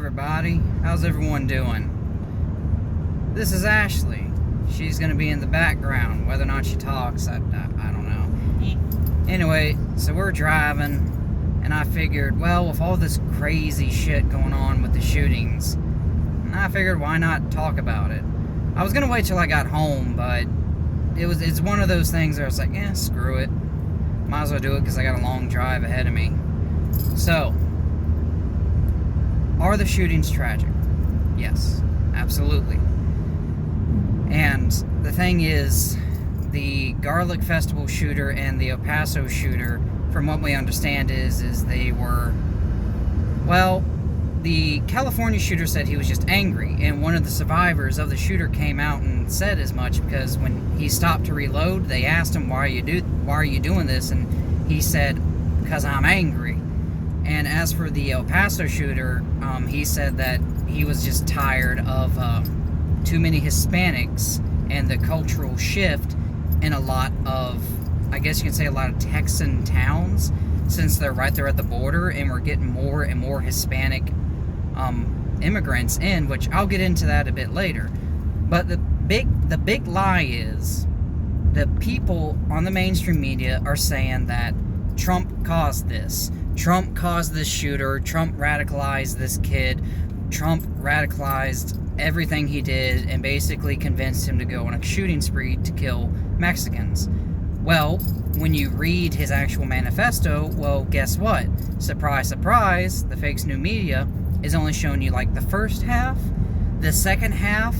everybody. How's everyone doing? This is Ashley. She's gonna be in the background. Whether or not she talks, I don't know. Anyway, so we're driving, and I figured, well, with all this crazy shit going on with the shootings, I figured why not talk about it. I was gonna wait till I got home, but it's one of those things where I was like, screw it. Might as well do it because I got a long drive ahead of me. So, are the shootings tragic? Yes, absolutely. And the thing is, the Garlic Festival shooter and the El Paso shooter, from what we understand, is they were, well, the California shooter said he was just angry, and one of the survivors of the shooter came out and said as much, because when he stopped to reload, they asked him, why are you doing this? And he said, because I'm angry. And as for the El Paso shooter, he said that he was just tired of too many Hispanics and the cultural shift in a lot of, I guess you can say, a lot of Texan towns, since they're right there at the border, and we're getting more and more Hispanic immigrants in, which I'll get into that a bit later. But the big lie is the people on the mainstream media are saying that Trump caused this. Trump caused this shooter. Trump radicalized this kid. Trump radicalized everything he did and basically convinced him to go on a shooting spree to kill Mexicans. Well, when you read his actual manifesto, well, guess what? Surprise, surprise, the fake news media is only showing you like the first half. The second half,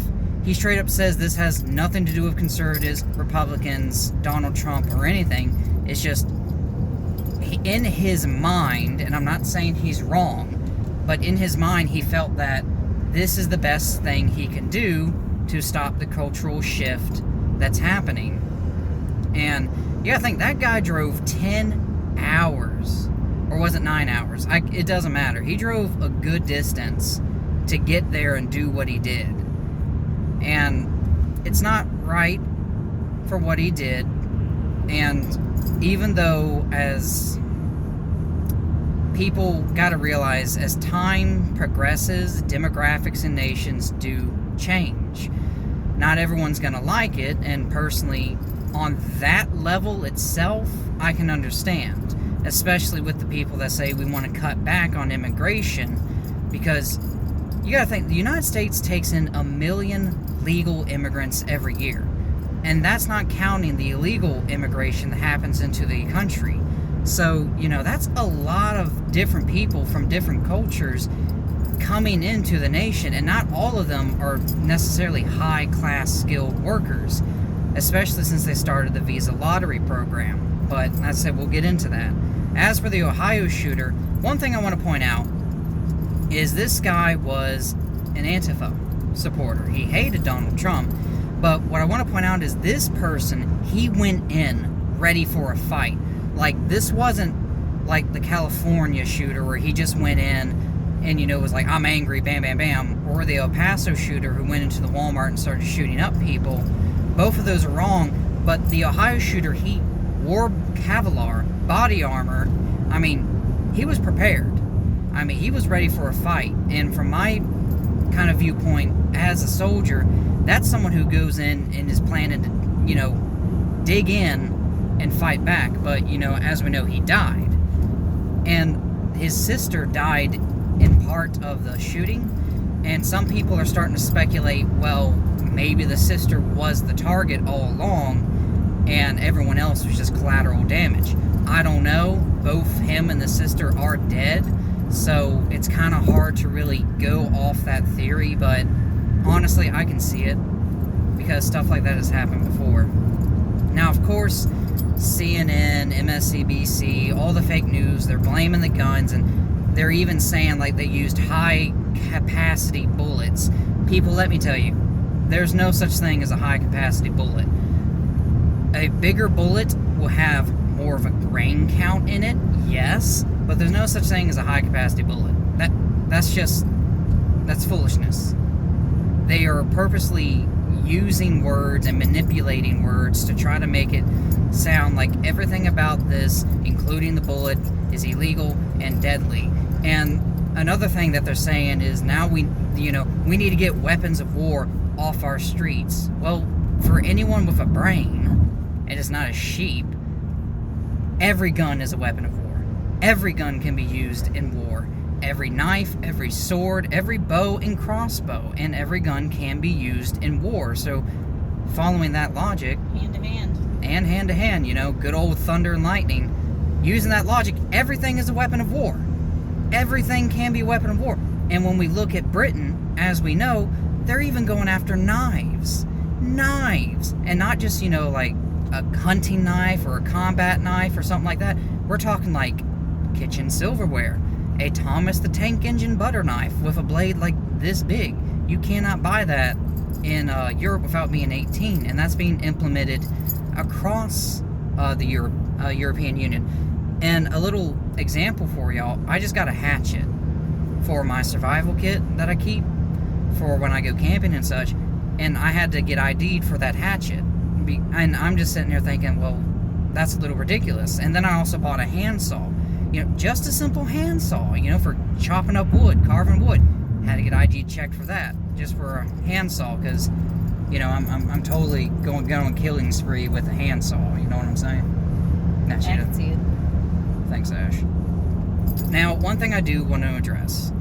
he straight up says this has nothing to do with conservatives, Republicans, Donald Trump, or anything. It's just, in his mind, and I'm not saying he's wrong, but in his mind, he felt that this is the best thing he can do to stop the cultural shift that's happening. And you gotta think, that guy drove 10 hours, or was it 9 hours? It doesn't matter. He drove a good distance to get there and do what he did. And it's not right for what he did. And even though, as people gotta realize, as time progresses, demographics in nations do change. Not everyone's gonna like it, and personally, on that level itself, I can understand. Especially with the people that say we want to cut back on immigration, because you gotta think, the United States takes in 1 million legal immigrants every year. And that's not counting the illegal immigration that happens into the country. So, that's a lot of different people from different cultures coming into the nation, and not all of them are necessarily high-class skilled workers, especially since they started the visa lottery program. But as I said, we'll get into that. As for the Ohio shooter, one thing I want to point out is this guy was an Antifa supporter. He hated Donald Trump. But what I want to point out is this person, he went in ready for a fight. Like, this wasn't like the California shooter where he just went in and, was like, I'm angry, bam, bam, bam. Or the El Paso shooter who went into the Walmart and started shooting up people. Both of those are wrong, but the Ohio shooter, he wore Kevlar, body armor. I mean, he was prepared. I mean, he was ready for a fight. And from my kind of viewpoint as a soldier, that's someone who goes in and is planning to, dig in and fight back. But, as we know, he died. And his sister died in part of the shooting. And some people are starting to speculate, well, maybe the sister was the target all along, and everyone else was just collateral damage. I don't know. Both him and the sister are dead, so it's kind of hard to really go off that theory, but honestly, I can see it, because stuff like that has happened before. Now, of course, CNN, MSNBC, all the fake news, they're blaming the guns, and they're even saying like they used high-capacity bullets. People, let me tell you, there's no such thing as a high-capacity bullet. A bigger bullet will have more of a grain count in it, yes, but there's no such thing as a high-capacity bullet. That's foolishness. They are purposely using words and manipulating words to try to make it sound like everything about this, including the bullet, is illegal and deadly. And another thing that they're saying is now we need to get weapons of war off our streets. Well, for anyone with a brain, and it's not a sheep, every gun is a weapon of war. Every gun can be used in war. Every knife, every sword, every bow and crossbow, and every gun can be used in war. So, following that logic, hand to hand, and hand to hand, good old thunder and lightning, using that logic, everything is a weapon of war. Everything can be a weapon of war. And when we look at Britain, as we know, they're even going after knives. Knives! And not just, like a hunting knife or a combat knife or something like that. We're talking like kitchen silverware. A Thomas the Tank Engine butter knife with a blade like this big. You cannot buy that in Europe without being 18, and that's being implemented across the European Union. And a little example for y'all, I just got a hatchet for my survival kit that I keep for when I go camping and such, and I had to get ID'd for that hatchet. And I'm just sitting there thinking, well, that's a little ridiculous. And then I also bought a handsaw. Just a simple handsaw, for chopping up wood, carving wood. Had to get ID checked for that, just for a handsaw, because, I'm totally going on killing spree with a handsaw. You know what I'm saying? I can see it. Thanks, Ash. Now, one thing I do want to address,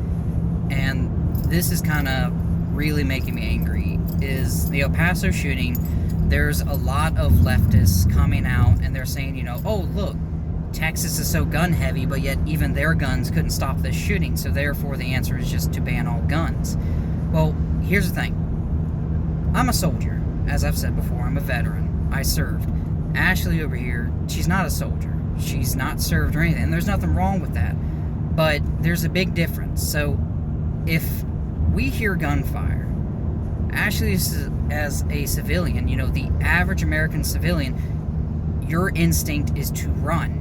and this is kind of really making me angry, is the El Paso shooting. There's a lot of leftists coming out, and they're saying, oh, look, Texas is so gun heavy, but yet even their guns couldn't stop this shooting, so therefore the answer is just to ban all guns. Well, here's the thing. I'm a soldier. As I've said before, I'm a veteran. I served. Ashley over here, she's not a soldier. She's not served or anything, and there's nothing wrong with that. But there's a big difference. So, if we hear gunfire, Ashley is, as a civilian, the average American civilian, your instinct is to run.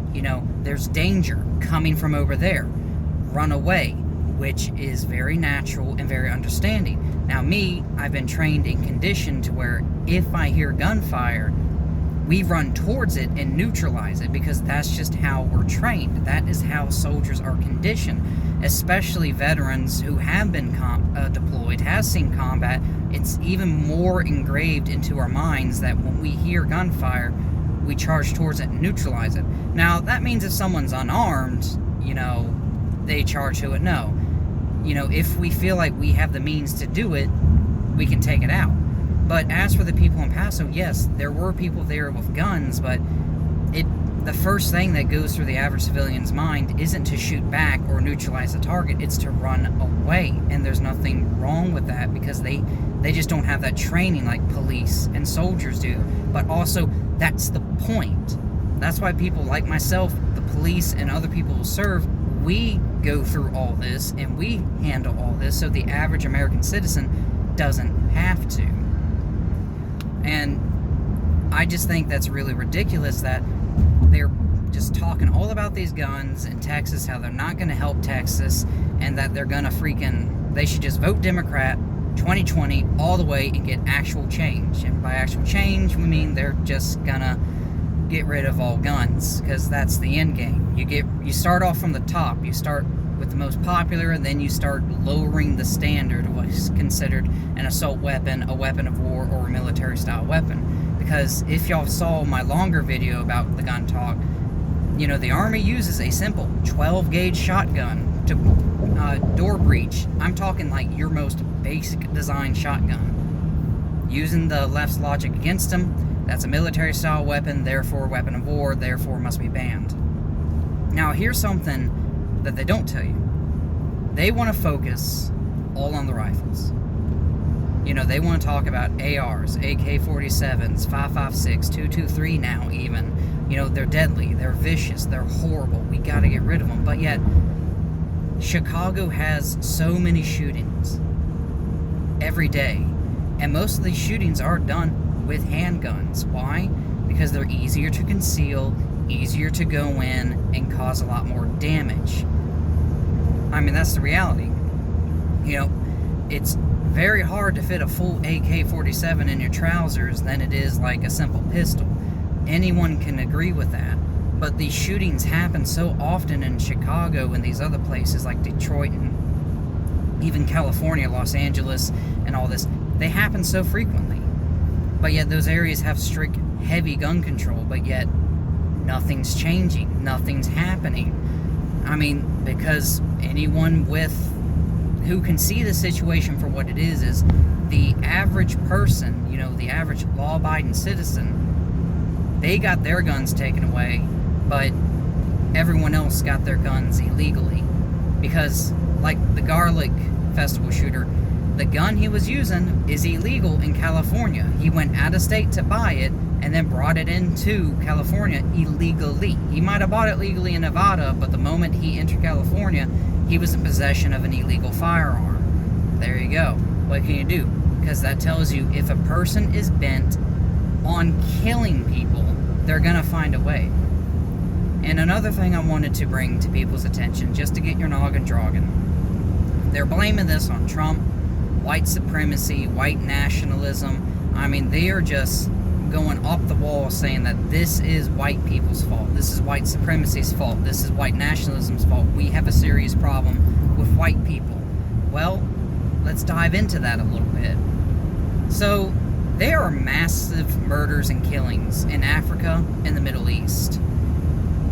There's danger coming from over there. Run away, which is very natural and very understanding. Now me, I've been trained and conditioned to where if I hear gunfire, we run towards it and neutralize it, because that's just how we're trained. That is how soldiers are conditioned, especially veterans who have been deployed, have seen combat. It's even more engraved into our minds that when we hear gunfire, we charge towards it and neutralize it. Now, that means if someone's unarmed, they charge to it. No. If we feel like we have the means to do it, we can take it out. But as for the people in Paso, yes, there were people there with guns, but the first thing that goes through the average civilian's mind isn't to shoot back or neutralize the target, it's to run away. And there's nothing wrong with that, because they just don't have that training like police and soldiers do. But also, that's the point. That's why people like myself, the police, and other people who serve, we go through all this and we handle all this, so the average American citizen doesn't have to. And I just think that's really ridiculous that they're just talking all about these guns in Texas, how they're not going to help Texas, and that they're going to they should just vote Democrat 2020 all the way and get actual change. And by actual change, we mean they're just going to get rid of all guns, because that's the end game. You start off from the top. You start with the most popular, and then you start lowering the standard of what's considered an assault weapon, a weapon of war, or a military-style weapon. Because if y'all saw my longer video about the gun talk, the Army uses a simple 12-gauge shotgun to door breach. I'm talking like your most basic design shotgun. Using the left's logic against them, that's a military-style weapon, therefore a weapon of war, therefore must be banned. Now, here's something that they don't tell you. They want to focus all on the rifles. They want to talk about ARs, AK-47s, 5.56, 223 now even. They're deadly, they're vicious, they're horrible. We got to get rid of them. But yet, Chicago has so many shootings every day. And most of these shootings are done with handguns. Why? Because they're easier to conceal, easier to go in, and cause a lot more damage. I mean, that's the reality. It's very hard to fit a full AK-47 in your trousers than it is like a simple pistol. Anyone can agree with that. But these shootings happen so often in Chicago and these other places like Detroit and even California, Los Angeles, and all this. They happen so frequently. But yet those areas have strict, heavy gun control, but yet nothing's changing. Nothing's happening. I mean, because anyone who can see the situation for what it is the average person, the average law-abiding citizen, they got their guns taken away, but everyone else got their guns illegally. Because, like the Garlic Festival shooter, the gun he was using is illegal in California. He went out of state to buy it and then brought it into California illegally. He might have bought it legally in Nevada, but the moment he entered California, he was in possession of an illegal firearm. There you go. What can you do? Because that tells you if a person is bent on killing people, they're going to find a way. And another thing I wanted to bring to people's attention, just to get your noggin drawing, they're blaming this on Trump, white supremacy, white nationalism. I mean, they are just going off the wall saying that this is white people's fault. This is white supremacy's fault. This is white nationalism's fault. We have a serious problem with white people. Well, let's dive into that a little bit. So, there are massive murders and killings in Africa and the Middle East.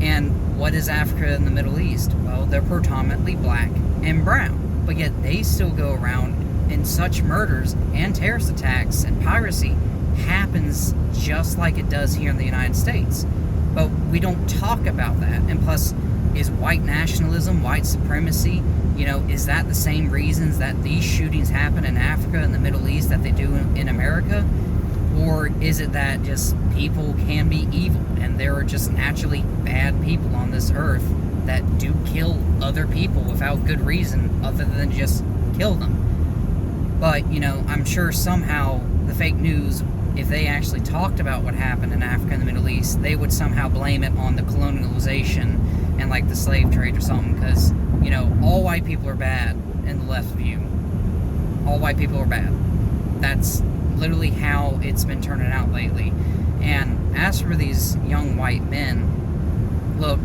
And what is Africa and the Middle East? Well, they're predominantly black and brown. But yet they still go around and such murders and terrorist attacks and piracy happens just like it does here in the United States. But we don't talk about that. And plus, is white nationalism, white supremacy, is that the same reasons that these shootings happen in Africa and the Middle East that they do in America? Or is it that just people can be evil and there are just naturally bad people on this earth that do kill other people without good reason other than just kill them? But, I'm sure somehow the fake news, if they actually talked about what happened in Africa and the Middle East, they would somehow blame it on the colonialization and like the slave trade or something, because, all white people are bad in the left view. All white people are bad. That's literally how it's been turning out lately. And as for these young white men, look,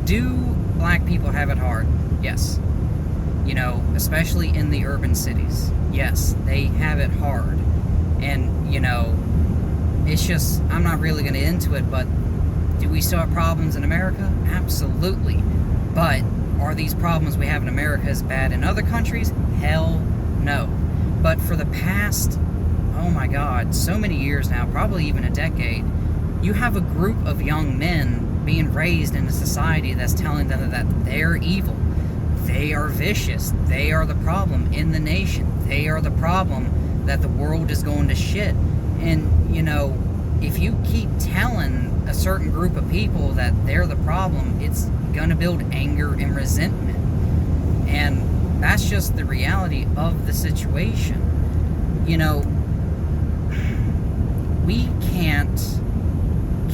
do black people have it hard? Yes. Especially in the urban cities. Yes, they have it hard. And, it's just, I'm not really going to into it, but do we still have problems in America? Absolutely. But are these problems we have in America as bad in other countries? Hell no. But for the past, oh my God, so many years now, probably even a decade, you have a group of young men being raised in a society that's telling them that they're evil. They are vicious. They are the problem in the nation. They are the problem that the world is going to shit. And, if you keep telling a certain group of people that they're the problem, it's going to build anger and resentment. And that's just the reality of the situation. We can't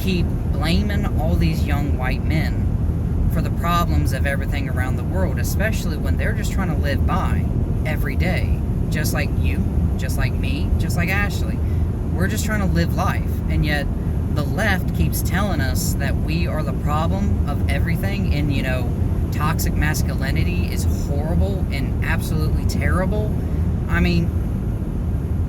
keep blaming all these young white men for the problems of everything around the world, especially when they're just trying to live by every day. Just like you, just like me, just like Ashley. We're just trying to live life. And yet, the left keeps telling us that we are the problem of everything, and, toxic masculinity is horrible and absolutely terrible. I mean,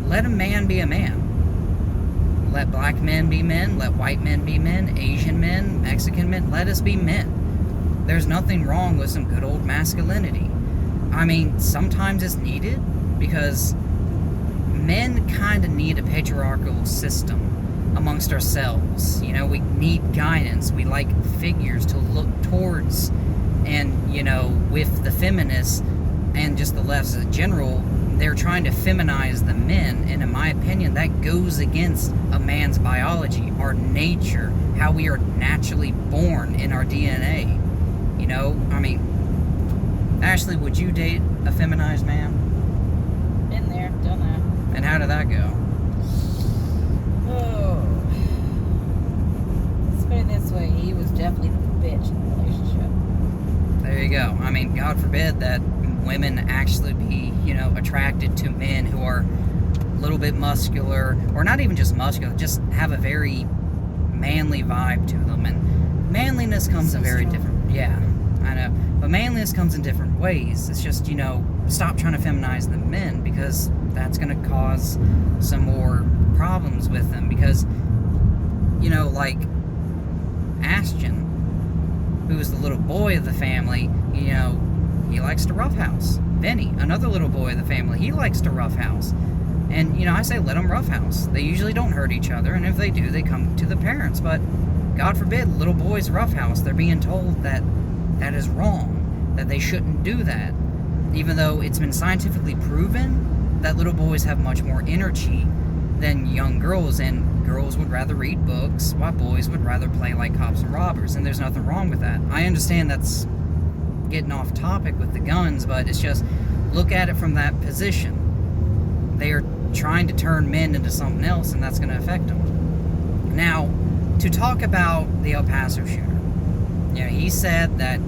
let a man be a man. Let black men be men, let white men be men, Asian men, Mexican men, let us be men. There's nothing wrong with some good old masculinity. I mean, sometimes it's needed because men kind of need a patriarchal system amongst ourselves. We need guidance. We like figures to look towards. And, with the feminists and just the left in general, they're trying to feminize the men. And in my opinion, that goes against a man's biology, our nature, how we are naturally born in our DNA. I mean, Ashley, would you date a feminized man? Been there, done that. And how did that go? Oh. Let's put it this way, he was definitely the bitch in the relationship. There you go. I mean, God forbid that women actually be, attracted to men who are a little bit muscular, or not even just muscular, just have a very manly vibe to them, and manliness comes in very different. Yeah, I know, but manliness comes in different ways. It's just, you know, stop trying to feminize the men, because that's going to cause some more problems with them. Because, you know, like Ashton, who is the little boy of the family, you know, he likes to roughhouse. Benny, another little boy of the family, he likes to roughhouse. And, you know, I say let them roughhouse. They usually don't hurt each other, and if they do, they come to the parents. But, God forbid, little boys roughhouse. They're being told that that is wrong, that they shouldn't do that. Even though it's been scientifically proven that little boys have much more energy than young girls, and girls would rather read books, while boys would rather play like cops and robbers, and there's nothing wrong with that. I understand that's getting off topic with the guns, but it's just, look at it from that position. They are trying to turn men into something else, and that's going to affect them. Now, to talk about the El Paso shooter, you know, he said that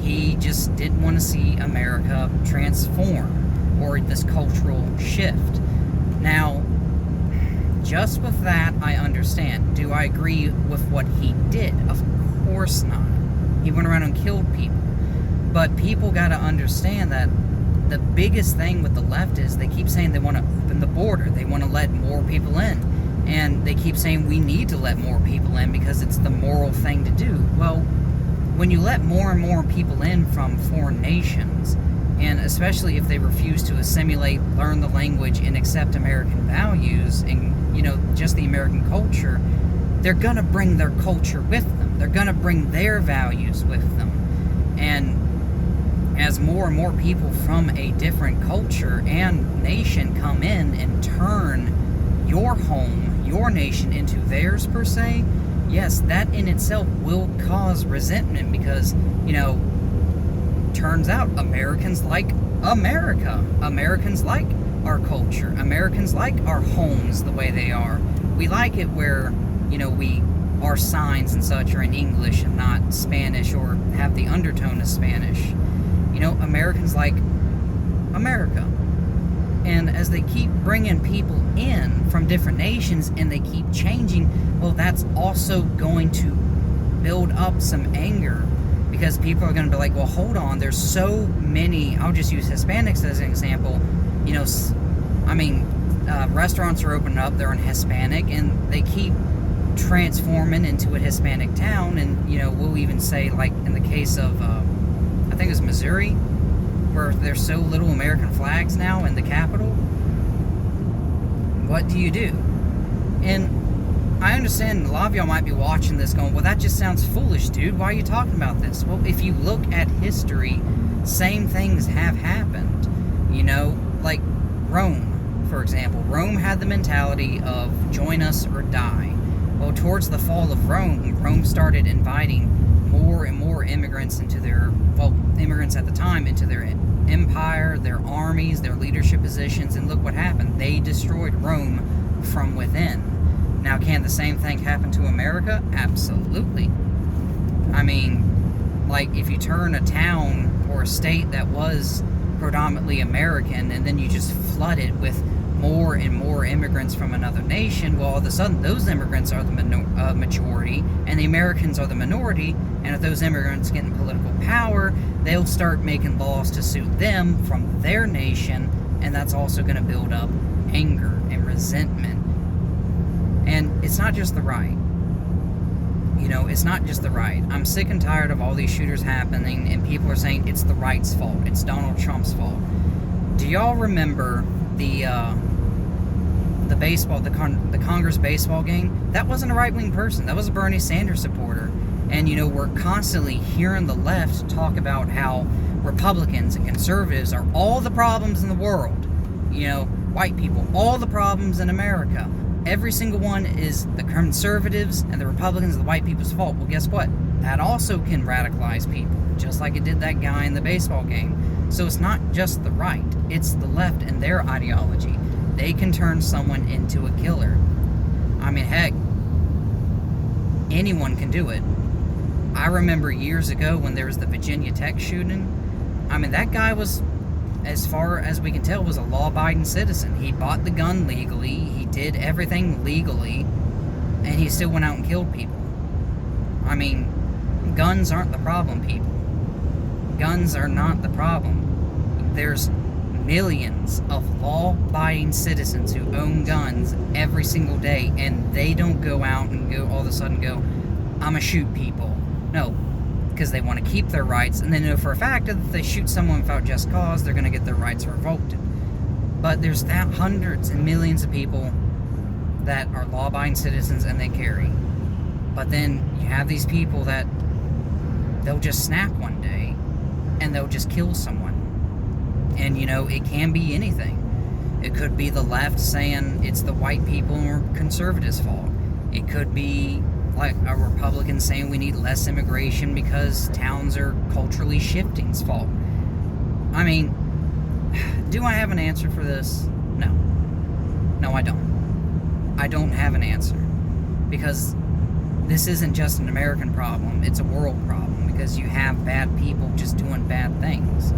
he just didn't want to see America transform, or this cultural shift. Now, just with that, I understand. Do I agree with what he did? Of course not. He went around and killed people. But people got to understand that the biggest thing with the left is they keep saying they want to open the border. They want to let more people in. And they keep saying we need to let more people in because it's the moral thing to do. Well, when you let more and more people in from foreign nations, and especially if they refuse to assimilate, learn the language, and accept American values and, you know, just the American culture, they're going to bring their culture with them. They're going to bring their values with them. And as more and more people from a different culture and nation come in and turn your home, your nation, into theirs, per se, yes, that in itself will cause resentment because, you know, turns out Americans like America. Americans like our culture. Americans like our homes the way they are. We like it where, you know, our signs and such are in English and not Spanish, or have the undertone of Spanish. You know, Americans like America. And as they keep bringing people in from different nations and they keep changing, well, that's also going to build up some anger, because people are going to be like, well, hold on, there's so many, I'll just use Hispanics as an example. You know, I mean, restaurants are opening up, they're in Hispanic, and they keep transforming into a Hispanic town. And, you know, we'll even say, like in the case of I think it's Missouri, where there's so little American flags now in the capital. What do you do? And I understand a lot of y'all might be watching this going, well, that just sounds foolish, dude. Why are you talking about this? Well, if you look at history, same things have happened. You know, like Rome, for example. Rome had the mentality of join us or die. Well, towards the fall of Rome, Rome started inviting more and more immigrants into their, well, immigrants at the time, into their empire, their armies, their leadership positions, and look what happened. They destroyed Rome from within. Now, can the same thing happen to America? Absolutely. I mean, like, if you turn a town or a state that was predominantly American, and then you just flood it with more and more immigrants from another nation, well, all of a sudden, those immigrants are the majority, and the Americans are the minority, and if those immigrants get in political power, they'll start making laws to suit them from their nation, and that's also going to build up anger and resentment. And it's not just the right. You know, it's not just the right. I'm sick and tired of all these shooters happening, and people are saying it's the right's fault. It's Donald Trump's fault. Do y'all remember the baseball, the Congress baseball game? That wasn't a right-wing person. That was a Bernie Sanders supporter. And, you know, we're constantly hearing the left talk about how Republicans and conservatives are all the problems in the world. You know, white people, all the problems in America. Every single one is the conservatives and the Republicans, the white people's fault. Well, guess what? That also can radicalize people, just like it did that guy in the baseball game. So it's not just the right, it's the left and their ideology. They can turn someone into a killer. I mean, heck, anyone can do it. I remember years ago when there was the Virginia Tech shooting. I mean, that guy was, as far as we can tell, was a law-abiding citizen. He bought the gun legally. He did everything legally. and he still went out and killed people. I mean, guns aren't the problem, people. Guns are not the problem. There's millions of law-abiding citizens who own guns every single day, and they don't go out and go all of a sudden go, I'm gonna shoot people. No, because they want to keep their rights, and they know for a fact that if they shoot someone without just cause, they're gonna get their rights revoked. But there's hundreds and millions of people that are law-abiding citizens and they carry. But then you have these people that they'll just snap one day and they'll just kill someone. And you know, it can be anything. It could be the left saying it's the white people or conservatives' fault. It could be like a Republican saying we need less immigration because towns are culturally shifting's fault. I mean, do I have an answer for this? No. No, I don't. I don't have an answer. Because this isn't just an American problem, it's a world problem. Because you have bad people just doing bad things.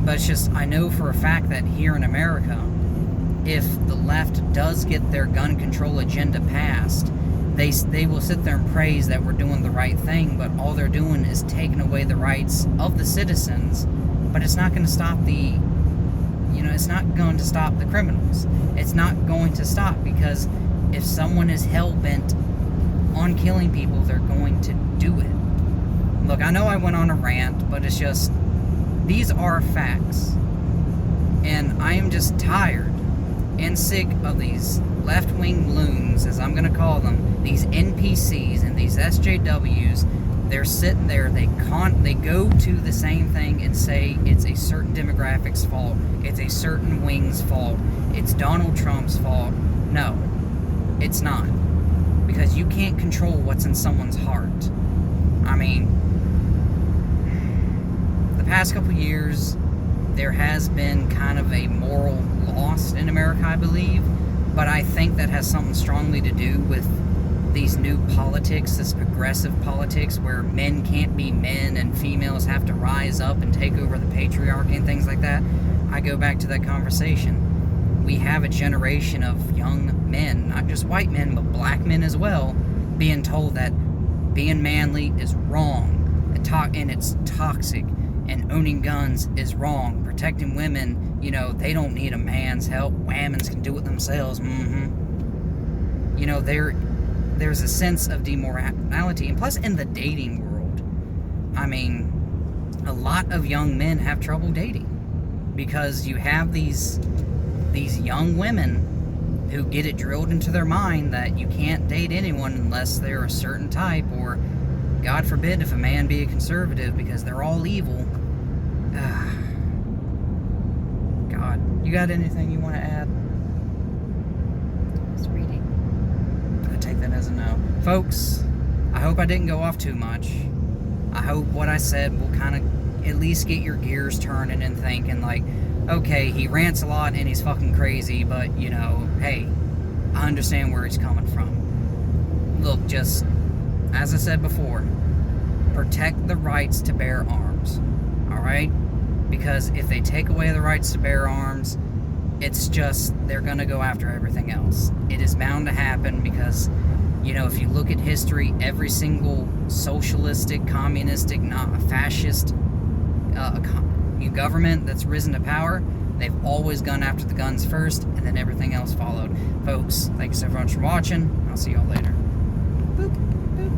But it's just, I know for a fact that here in America, if the left does get their gun control agenda passed, they will sit there and praise that we're doing the right thing, but all they're doing is taking away the rights of the citizens. But it's not going to stop it's not going to stop the criminals. It's not going to stop, because if someone is hell-bent on killing people, they're going to do it. Look, I know I went on a rant, but it's just, these are facts. And I am just tired and sick of these left-wing loons, as I'm going to call them, these NPCs and these SJWs. They're sitting there, they go to the same thing and say it's a certain demographic's fault, it's a certain wing's fault, it's Donald Trump's fault. No, it's not. Because you can't control what's in someone's heart. I mean, the past couple years, there has been kind of a moral loss in America, I believe, but I think that has something strongly to do with these new politics, this progressive politics where men can't be men and females have to rise up and take over the patriarchy and things like that. I go back to that conversation. We have a generation of young men, not just white men, but black men as well, being told that being manly is wrong, and it's toxic, and owning guns is wrong. Protecting women, they don't need a man's help. Whammons can do it themselves. There's a sense of demorality. And plus, in the dating world, I mean, a lot of young men have trouble dating. Because you have these young women who get it drilled into their mind that you can't date anyone unless they're a certain type, or, God forbid, if a man be a conservative, because they're all evil. God, you got anything you want to add? Just reading. I take that as a no. Folks, I hope I didn't go off too much. I hope what I said will kind of at least get your gears turning and thinking, like, okay, he rants a lot and he's fucking crazy, but, hey, I understand where he's coming from. Look, just, as I said before, protect the rights to bear arms, alright? Because if they take away the rights to bear arms, it's just, they're going to go after everything else. It is bound to happen because, if you look at history, every single socialistic, communistic, fascist government that's risen to power, they've always gone after the guns first, and then everything else followed. Folks, thank you so much for watching. I'll see y'all later.